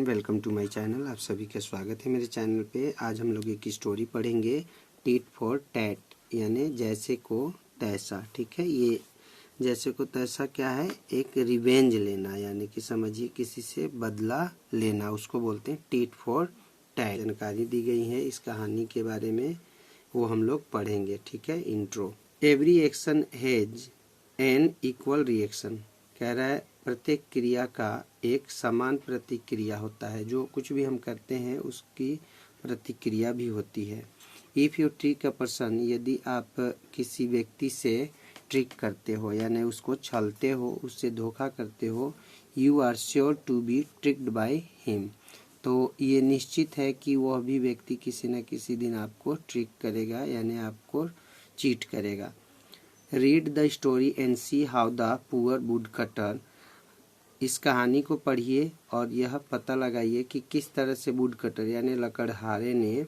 Welcome to my channel. आप सभी का स्वागत है मेरे चैनल पे। आज हम लोग एक स्टोरी पढ़ेंगे, टिट फॉर टैट, यानी जैसे को तैसा। ठीक है, ये जैसे को तैसा क्या है? एक रिवेंज लेना, यानी कि समझिए किसी से बदला लेना, उसको बोलते हैं टिट फॉर टैट। जानकारी दी गई है इस कहानी के बारे में, वो हम लोग पढ़ेंगे। ठीक है, intro. Every action has an equal reaction. कह रहा है प्रत्येक क्रिया का एक समान प्रतिक्रिया होता है। जो कुछ भी हम करते हैं उसकी प्रतिक्रिया भी होती है। If you trick a person, यदि आप किसी व्यक्ति से ट्रिक करते हो यानी उसको छलते हो, उससे धोखा करते हो, you are sure to be tricked by him, तो ये निश्चित है कि वह भी व्यक्ति किसी न किसी दिन आपको ट्रिक करेगा, यानी आपको चीट करेगा। Read the story and see how the poor wood cutter. इस कहानी को पढ़िए और यह पता लगाइए कि किस तरह से वुड कटर यानी लकड़हारे ने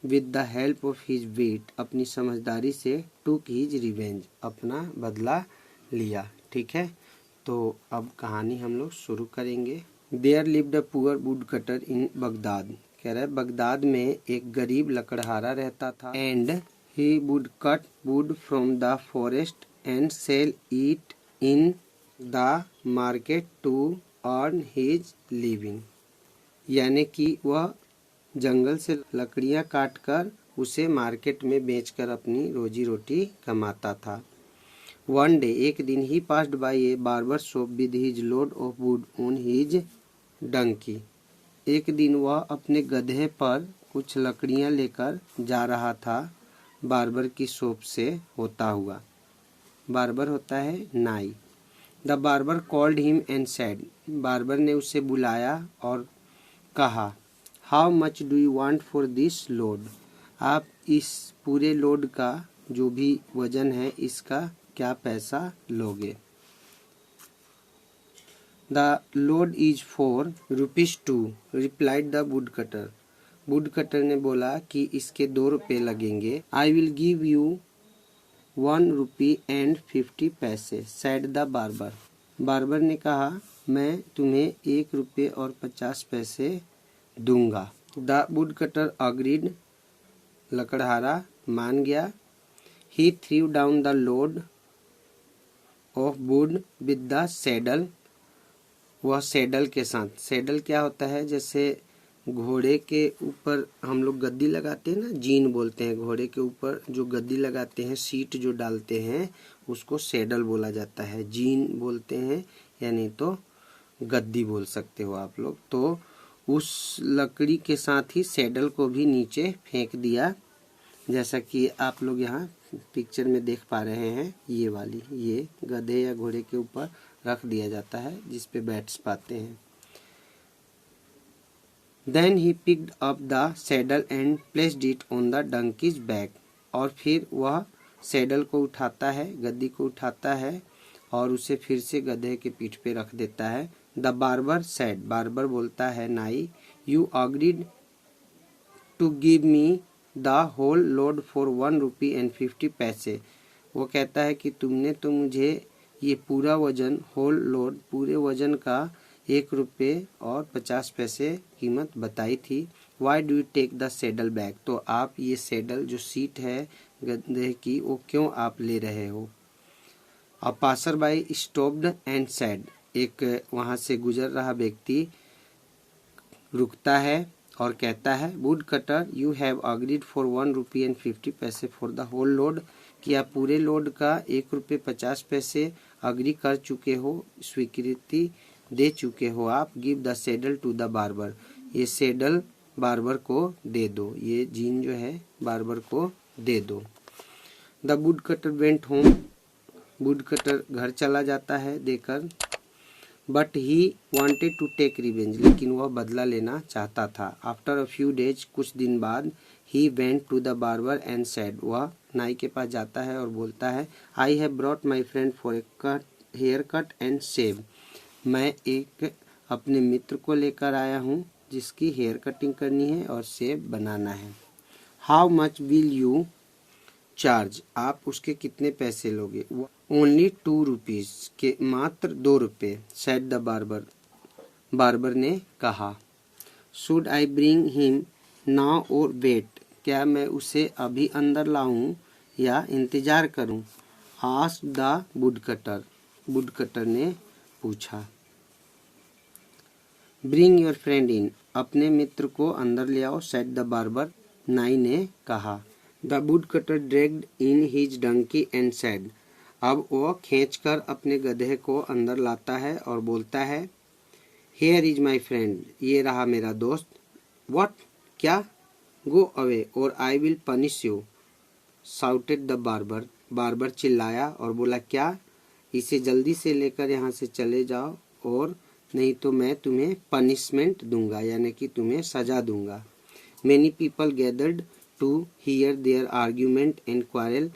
with the help of his weight, अपनी समझदारी से, टूक हिज रिवेंज, अपना बदला लिया। ठीक है, तो अब कहानी हम लोग शुरू करेंगे। There lived a poor wood cutter in Baghdad. कह रहा है बगदाद में एक गरीब लकड़हारा रहता था। And he would cut wood from the forest and sell it in the market to earn his living, यानी कि वह जंगल से लकड़ियां काटकर उसे मार्केट में बेचकर अपनी रोजी रोटी कमाता था। वन डे, एक दिन, he passed by a barber shop with his load of wood on his donkey. एक दिन वह अपने गधे पर कुछ लकड़ियां लेकर जा रहा था, बार्बर की शॉप से होता हुआ। बार्बर होता है नाई। The barber called him and said, barber ने उसे बुलाया और कहा, how much do you want for this load. आप इस पूरे लोड का जो भी वजन है इसका क्या पैसा लोगे। The load is ₹4 replied the wood cutter. Wood cutter ने बोला कि इसके 2 रुपये लगेंगे। I will give you ₹1.50 said the barber. Barber ने कहा, मैं तुम्हें ₹1.50 दूंगा। द वुड कटर अग्रीड, लकड़हारा मान गया। He threw down the load of wood with the saddle, वह सैडल के साथ। सैडल क्या होता है? जैसे घोड़े के ऊपर हम लोग गद्दी लगाते हैं ना, जीन बोलते हैं। घोड़े के ऊपर जो गद्दी लगाते हैं, सीट जो डालते हैं, उसको सैडल बोला जाता है। जीन बोलते हैं, यानी तो गद्दी बोल सकते हो आप लोग। तो उस लकड़ी के साथ ही सैडल को भी नीचे फेंक दिया, जैसा कि आप लोग यहाँ पिक्चर में देख पा रहे हैं। ये वाली, ये गधे या घोड़े के ऊपर रख दिया जाता है जिस पे बैठ पाते हैं। Then he picked up the saddle and placed it on the donkey's back, और फिर वह सैडल को उठाता है, गद्दी को उठाता है और उसे फिर से गधे के पीठ पे रख देता है। द बार्बर सेड, बार्बर बोलता है नाई, you agreed to give me the whole load for ₹1.50। वो कहता है कि तुमने तो मुझे ये पूरा वजन, होल लोड, पूरे वजन का ₹1.50 कीमत बताई थी। Why do you take the saddle back, तो आप ये सैडल जो सीट है गधे की, वो क्यों आप ले रहे हो। A passer by stopped and said, एक वहाँ से गुजर रहा व्यक्ति रुकता है और कहता है, wood cutter you have agreed for ₹1.50 for the whole load, कि आप पूरे लोड का ₹1.50 अग्री कर चुके हो, स्वीकृति दे चुके हो आप। Give the saddle to the barber, ये सैडल बार्बर को दे दो, ये जीन जो है बार्बर को दे दो। The wood cutter went home, wood cutter घर चला जाता है देकर। But he wanted to take revenge, लेकिन वह बदला लेना चाहता था। आफ्टर अ फ्यू डेज, कुछ दिन बाद, he went to the barber and said, वह नाई के पास जाता है और बोलता है, I have brought my friend for a hair cut and shave, मैं एक अपने मित्र को लेकर आया हूँ जिसकी हेयर कटिंग करनी है और शेव बनाना है। How much will you charge, आप उसके कितने पैसे लोगे। ओनली ₹2, के मात्र ₹2, सैड द बार्बर, बार्बर ने कहा। Should I bring him now और वेट, क्या मैं उसे अभी अंदर लाऊं या इंतजार करूं? आस्क्ड द वुडकटर, वुडकटर ने पूछा। ब्रिंग योर फ्रेंड इन, अपने मित्र को अंदर ले आओ, सेड द बार्बर, नाई ने कहा। The woodcutter dragged in his donkey and said, अब वो खींचकर अपने गधे को अंदर लाता है और बोलता है, हियर इज माई फ्रेंड, ये रहा मेरा दोस्त। व्हाट, क्या? गो अवे और I will punish you, shouted the barber, barber चिल्लाया और बोला, क्या? इसे जल्दी से लेकर यहाँ से चले जाओ और नहीं तो मैं तुम्हें पनिशमेंट दूंगा, यानी कि तुम्हें सजा दूंगा। Many people gathered to hear their argument and quarrel,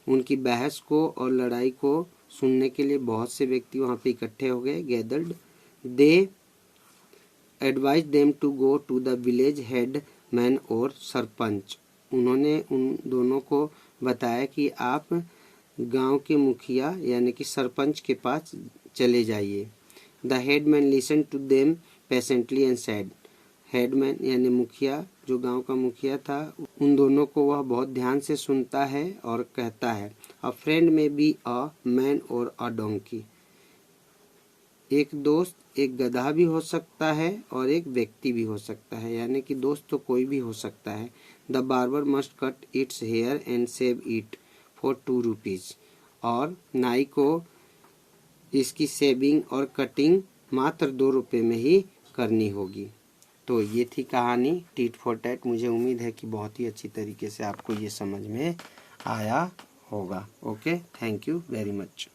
उनकी बहस को और लड़ाई को सुनने के लिए बहुत से व्यक्ति वहाँ पे इकट्ठे हो गए। Gathered, they advise them to go to the village head man और सरपंच, उन्होंने उन दोनों को बताया कि आप गांव के मुखिया यानी कि सरपंच के पास चले जाइए। The headman listen to them patiently and said, headman यानी मुखिया, जो गांव का मुखिया था, उन दोनों को वह बहुत ध्यान से सुनता है और कहता है, अ फ्रेंड में बी अ मैन और अ डोंकी, एक दोस्त एक गधा भी हो सकता है और एक व्यक्ति भी हो सकता है, यानी कि दोस्त तो कोई भी हो सकता है। The barber must cut its hair and save it for 2 rupees, और नाई को इसकी सेविंग और कटिंग मात्र 2 रुपये में ही करनी होगी। तो ये थी कहानी टीट फॉर टैट। मुझे उम्मीद है कि बहुत ही अच्छी तरीके से आपको ये समझ में आया होगा। Okay, thank you very much.